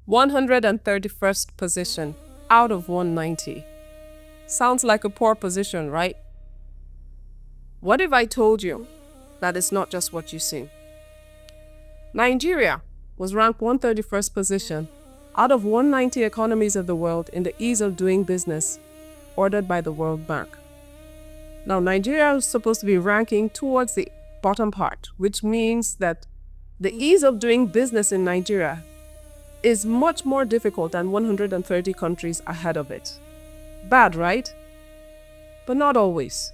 131st position out of 190. Sounds like a poor position, right? What if I told you that it's not just what you see? Nigeria was ranked 131st position out of 190 economies of the world in the ease of doing business ordered by the World Bank. Now, Nigeria is supposed to be ranking towards the bottom part, which means that the ease of doing business in Nigeria is much more difficult than 130 countries ahead of it. Bad, right? But not always.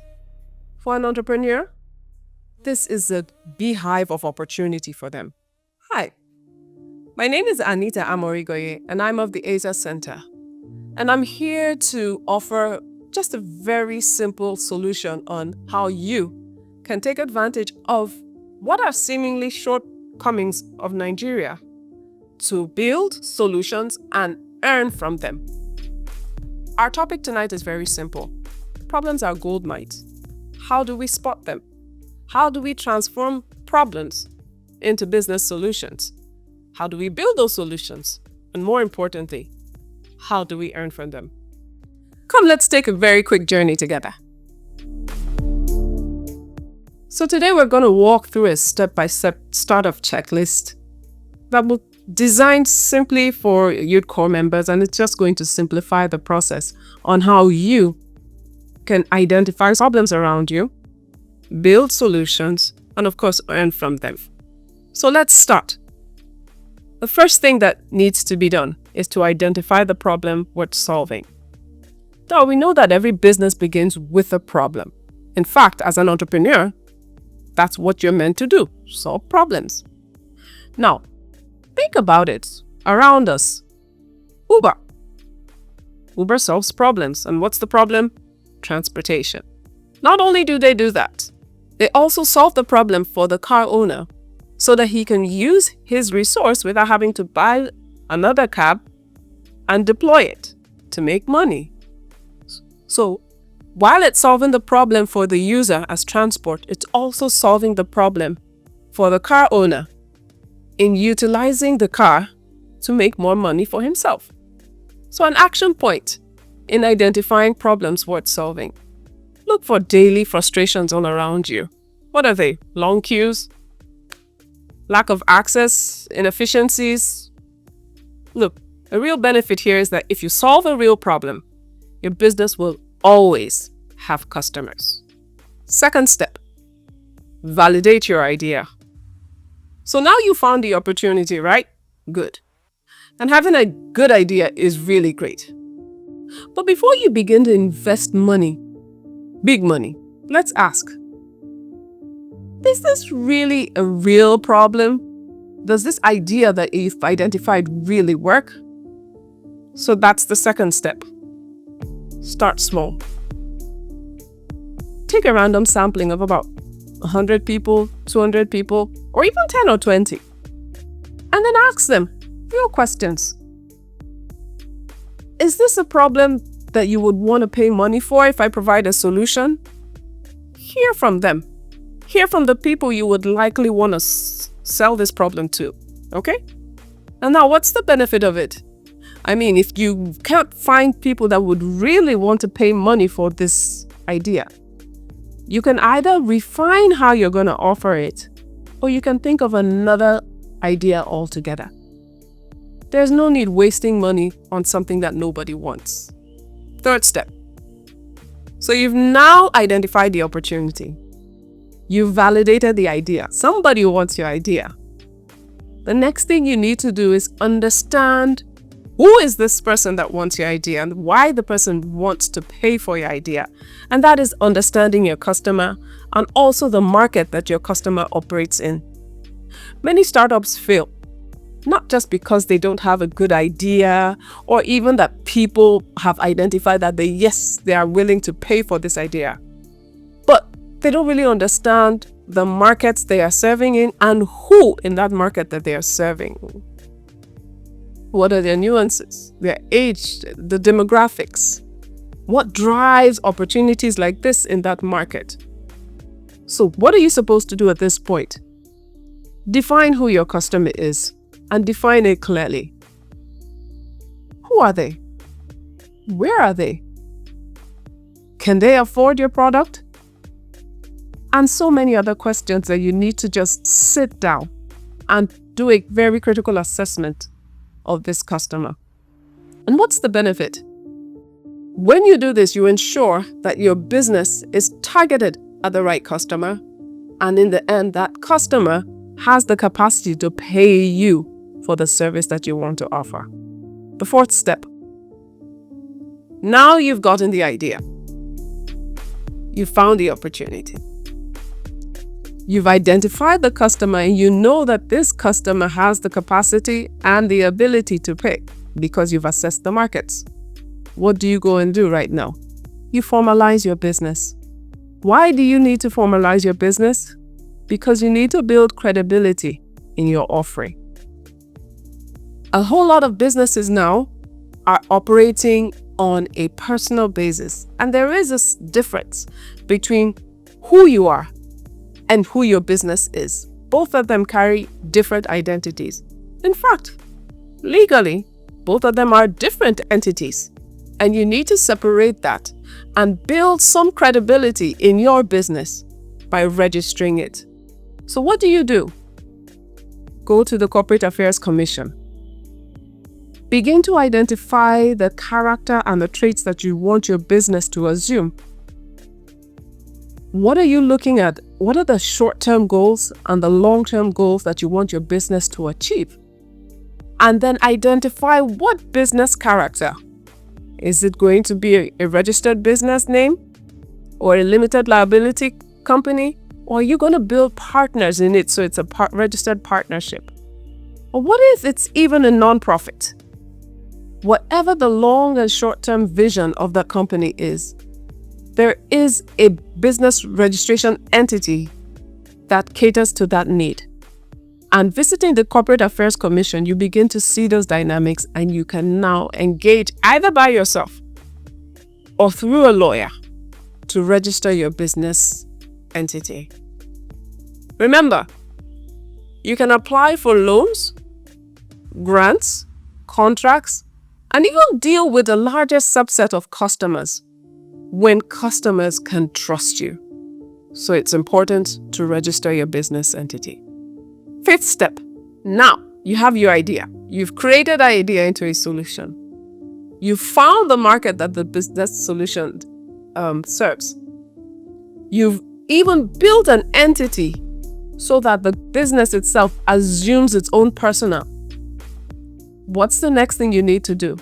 For an entrepreneur, this is a beehive of opportunity for them. Hi, my name is Anita Amorigoye, and I'm of the Asia Center. And I'm here to offer just a very simple solution on how you can take advantage of what are seemingly shortcomings of Nigeria to build solutions and earn from them. Our topic tonight is very simple. Problems are gold mines. How do we spot them? How do we transform problems into business solutions? How do we build those solutions? And more importantly, how do we earn from them? Come, let's take a very quick journey together. So today we're going to walk through a step-by-step startup checklist that will designed simply for youth core members, and it's just going to simplify the process on how you can identify problems around you, build solutions, and of course earn from them. So let's start. The first thing that needs to be done is to identify the problem worth solving. Now, we know that every business begins with a problem. In fact, as an entrepreneur, that's what you're meant to do, solve problems. Now, think about it. Around us, Uber. Uber solves problems. And what's the problem? Transportation. Not only do they do that, they also solve the problem for the car owner so that he can use his resource without having to buy another cab and deploy it to make money. So, while it's solving the problem for the user as transport, it's also solving the problem for the car owner in utilizing the car to make more money for himself. So an action point in identifying problems worth solving. Look for daily frustrations all around you. What are they? Long queues? Lack of access? Inefficiencies? Look, a real benefit here is that if you solve a real problem, your business will always have customers. Second step, validate your idea. So now you found the opportunity, right? Good. And having a good idea is really great. But before you begin to invest money, big money, let's ask, is this really a real problem? Does this idea that you've identified really work? So that's the second step. Start small. Take a random sampling of about 100 people, 200 people, or even 10 or 20. And then ask them real questions. Is this a problem that you would want to pay money for if I provide a solution? Hear from them. Hear from the people you would likely want to sell this problem to. Okay? And now, what's the benefit of it? I mean, if you can't find people that would really want to pay money for this idea, you can either refine how you're going to offer it, or you can think of another idea altogether. There's no need wasting money on something that nobody wants. Third step. So you've now identified the opportunity. You've validated the idea. Somebody wants your idea. The next thing you need to do is understand who is this person that wants your idea and why the person wants to pay for your idea. And that is understanding your customer and also the market that your customer operates in. Many startups fail, not just because they don't have a good idea or even that people have identified that they are willing to pay for this idea, but they don't really understand the markets they are serving in and who in that market that they are serving. What are their nuances, their age, the demographics? What drives opportunities like this in that market? So what are you supposed to do at this point? Define who your customer is and define it clearly. Who are they? Where are they? Can they afford your product? And so many other questions that you need to just sit down and do a very critical assessment of this customer. And what's the benefit? When you do this, you ensure that your business is targeted at the right customer. And in the end, that customer has the capacity to pay you for the service that you want to offer. The fourth step. Now you've gotten the idea. You found the opportunity. You've identified the customer and you know that this customer has the capacity and the ability to pay because you've assessed the markets. What do you go and do right now? You formalize your business. Why do you need to formalize your business? Because you need to build credibility in your offering. A whole lot of businesses now are operating on a personal basis. And there is this difference between who you are and who your business is. Both of them carry different identities. In fact, legally, both of them are different entities. And you need to separate that and build some credibility in your business by registering it. So what do? Go to the Corporate Affairs Commission. Begin to identify the character and the traits that you want your business to assume. What are you looking at? What are the short-term goals and the long-term goals that you want your business to achieve? And then identify what business character. Is it going to be a registered business name or a limited liability company? Or are you going to build partners in it so it's a registered partnership? Or what if it's even a non-profit? Whatever the long and short-term vision of the company is, there is a business registration entity that caters to that need. And visiting the Corporate Affairs Commission, you begin to see those dynamics and you can now engage either by yourself or through a lawyer to register your business entity. Remember, you can apply for loans, grants, contracts, and even deal with the largest subset of customers when customers can trust you. So it's important to register your business entity. Fifth step. Now you have your idea. You've created that idea into a solution. You've found the market that the business solution serves. You've even built an entity so that the business itself assumes its own persona. What's the next thing you need to do?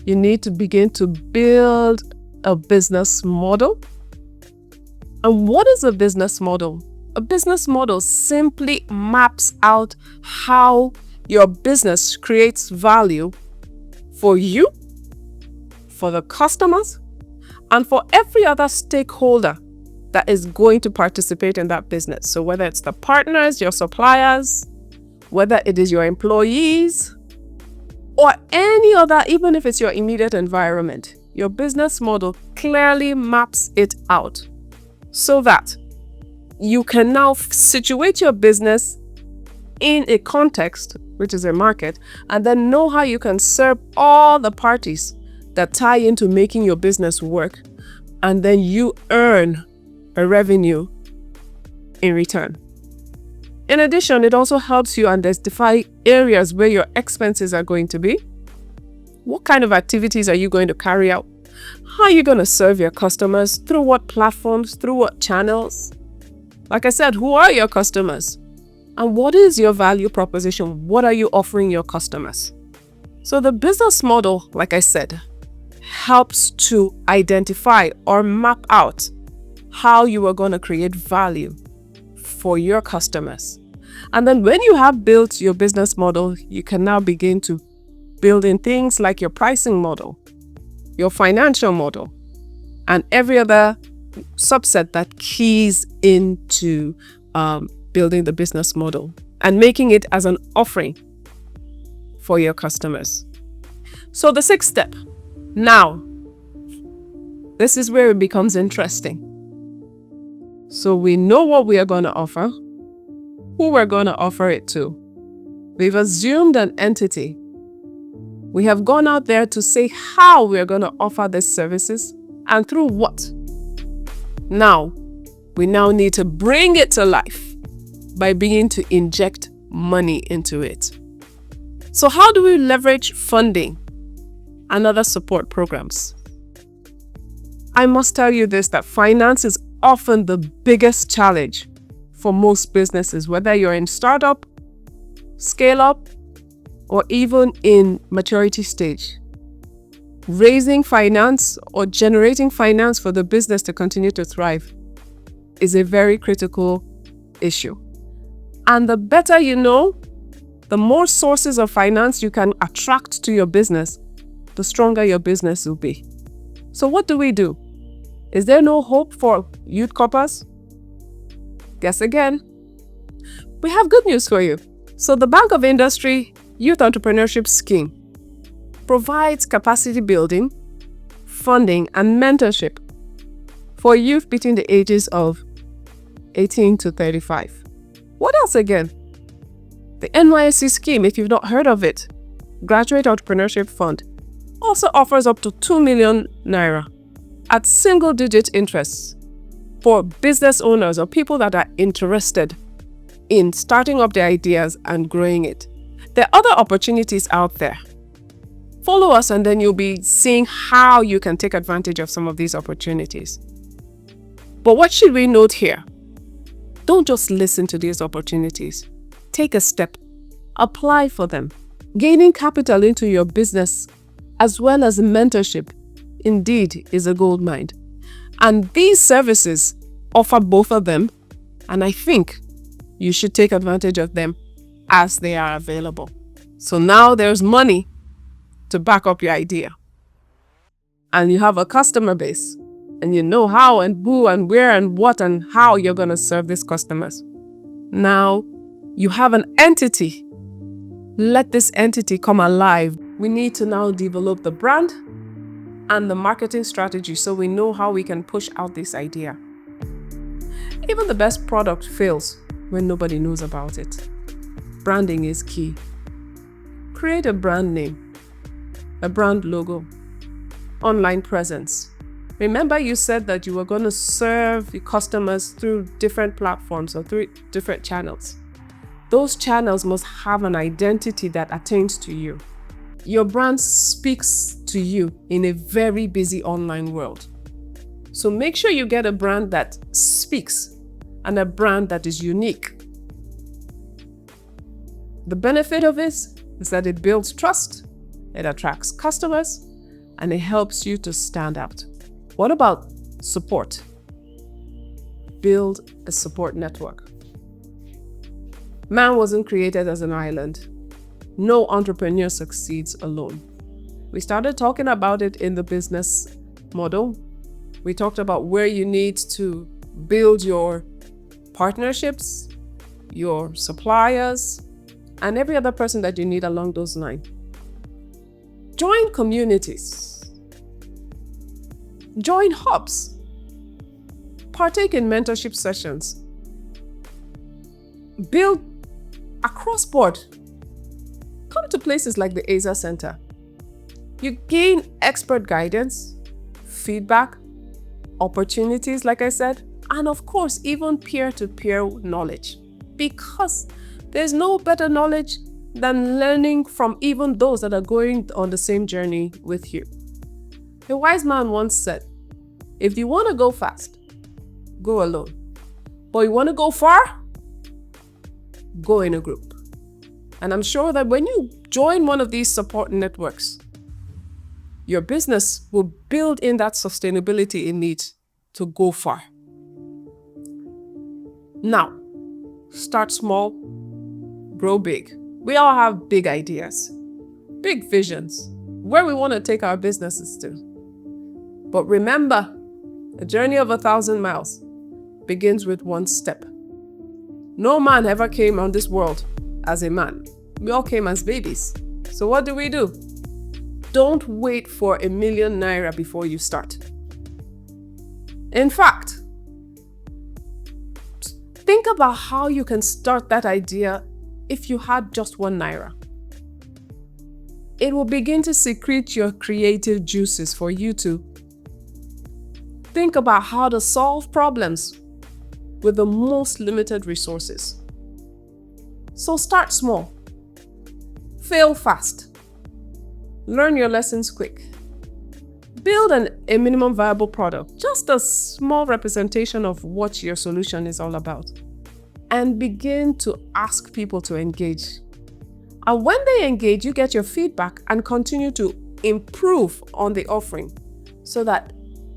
You need to begin to build a business model. And what is a business model? A business model simply maps out how your business creates value for you, for the customers, and for every other stakeholder that is going to participate in that business. So whether it's the partners, your suppliers, whether it is your employees, or any other, even if it's your immediate environment, your business model clearly maps it out so that you can now situate your business in a context, which is a market, and then know how you can serve all the parties that tie into making your business work, and then you earn a revenue in return. In addition, it also helps you identify areas where your expenses are going to be. What kind of activities are you going to carry out? How are you going to serve your customers? Through what platforms? Through what channels? Like I said, who are your customers? And what is your value proposition? What are you offering your customers? So the business model, like I said, helps to identify or map out how you are going to create value for your customers. And then when you have built your business model, you can now begin to build in things like your pricing model, your financial model, and every other subset that keys into building the business model and making it as an offering for your customers. So the sixth step. Now, this is where it becomes interesting. So we know what we are going to offer, who we're going to offer it to. We've assumed an entity. We have gone out there to say how we're going to offer these services and through what. Now, we now need to bring it to life by beginning to inject money into it. So how do we leverage funding and other support programs? I must tell you this, that finance is often the biggest challenge for most businesses, whether you're in startup, scale up, or even in maturity stage. Raising finance or generating finance for the business to continue to thrive is a very critical issue. And the better you know, the more sources of finance you can attract to your business, the stronger your business will be. So what do we do? Is there no hope for youth corpers? Guess again. We have good news for you. So the Bank of Industry Youth Entrepreneurship Scheme provides capacity building, funding, and mentorship for youth between the ages of 18 to 35. What else again? The NYSC scheme, if you've not heard of it, Graduate Entrepreneurship Fund, also offers up to 2 million naira at single-digit interests for business owners or people that are interested in starting up their ideas and growing it. There are other opportunities out there. Follow us and then you'll be seeing how you can take advantage of some of these opportunities. But what should we note here? Don't just listen to these opportunities. Take a step. Apply for them. Gaining capital into your business as well as mentorship indeed is a gold mine. And these services offer both of them, and I think you should take advantage of them as they are available. So now there's money to back up your idea. And you have a customer base, and you know how and who and where and what and how you're going to serve these customers. Now you have an entity. Let this entity come alive. We need to now develop the brand and the marketing strategy so we know how we can push out this idea. Even the best product fails when nobody knows about it. Branding is key. Create a brand name, a brand logo, online presence. Remember you said that you were going to serve the customers through different platforms or through different channels. Those channels must have an identity that attains to you. Your brand speaks to you in a very busy online world. So make sure you get a brand that speaks and a brand that is unique. The benefit of this is that it builds trust, it attracts customers, and it helps you to stand out. What about support? Build a support network. Man wasn't created as an island. No entrepreneur succeeds alone. We started talking about it in the business model. We talked about where you need to build your partnerships, your suppliers, and every other person that you need along those lines. Join communities. Join hubs. Partake in mentorship sessions. Build across board. Come to places like the ASA Center. You gain expert guidance, feedback, opportunities, like I said, and of course, even peer-to-peer knowledge. Because there's no better knowledge than learning from even those that are going on the same journey with you. A wise man once said, if you want to go fast, go alone. But you want to go far? Go in a group. And I'm sure that when you join one of these support networks, your business will build in that sustainability it needs to go far. Now, start small, grow big. We all have big ideas, big visions, where we want to take our businesses to. But remember, a journey of 1,000 miles begins with one step. No man ever came on this world as a man. We all came as babies. So what do? Don't wait for 1 million naira before you start. In fact, think about how you can start that idea if you had just 1 naira. it will begin to secrete your creative juices for you to think about how to solve problems with the most limited resources. So start small, fail fast, learn your lessons quick, build a minimum viable product, just a small representation of what your solution is all about, and begin to ask people to engage. And when they engage, you get your feedback and continue to improve on the offering so that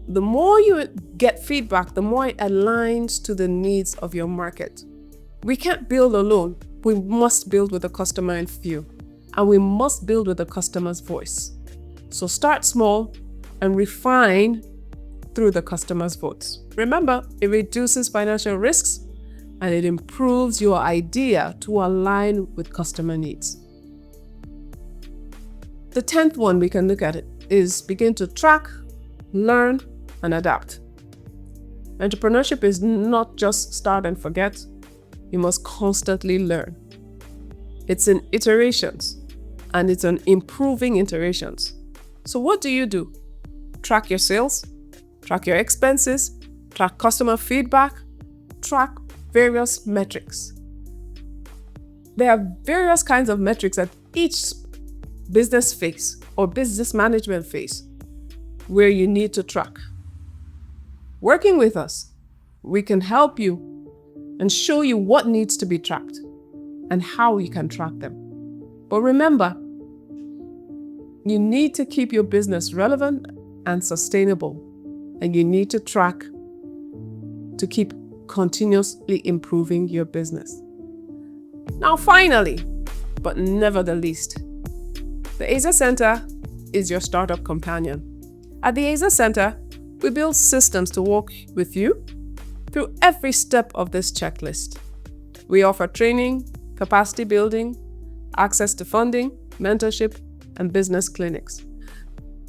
the more you get feedback, the more it aligns to the needs of your market. We can't build alone. We must build with the customer in view, and we must build with the customer's voice. So start small and refine through the customer's votes. Remember, it reduces financial risks and it improves your idea to align with customer needs. The 10th one we can look at it is begin to track, learn, and adapt. Entrepreneurship is not just start and forget. You must constantly learn. It's in iterations, and it's on improving iterations. So what do? Track your sales, track your expenses, track customer feedback, track various metrics. There are various kinds of metrics at each business phase or business management phase where you need to track. Working with us, we can help you and show you what needs to be tracked and how you can track them. But remember, you need to keep your business relevant and sustainable, and you need to track to keep continuously improving your business. Now, finally, but never the least, the AZA Center is your startup companion. At the AZA Center, we build systems to walk with you through every step of this checklist. We offer training, capacity building, access to funding, mentorship, and business clinics.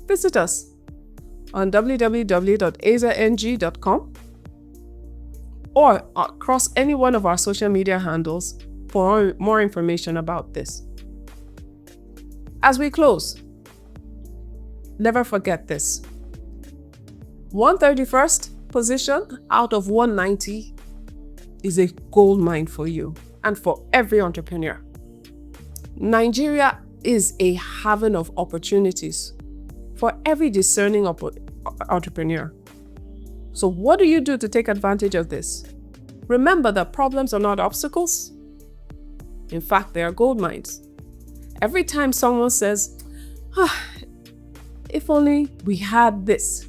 Visit us on www.azang.com or across any one of our social media handles for more information about this. As we close, never forget this. 131st position out of 190 is a gold mine for you and for every entrepreneur. Nigeria is a haven of opportunities for every discerning entrepreneur. So what do you do to take advantage of this? Remember that problems are not obstacles. In fact, they are gold mines. Every time someone says, if only we had this,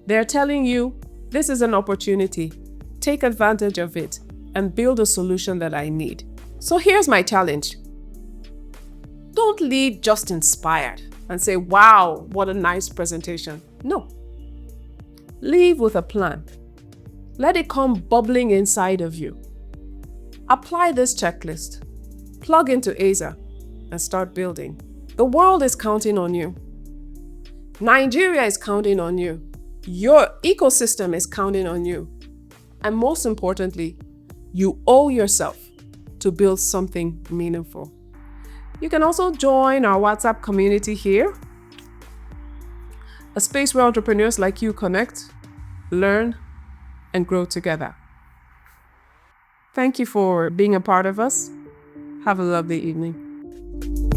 they're telling you, this is an opportunity. Take advantage of it and build a solution that I need. So here's my challenge. Don't leave just inspired and say, wow, what a nice presentation. No. Leave with a plan. Let it come bubbling inside of you. Apply this checklist. Plug into AZA and start building. The world is counting on you. Nigeria is counting on you. Your ecosystem is counting on you. And most importantly, you owe yourself to build something meaningful. You can also join our WhatsApp community here, a space where entrepreneurs like you connect, learn, and grow together. Thank you for being a part of us. Have a lovely evening.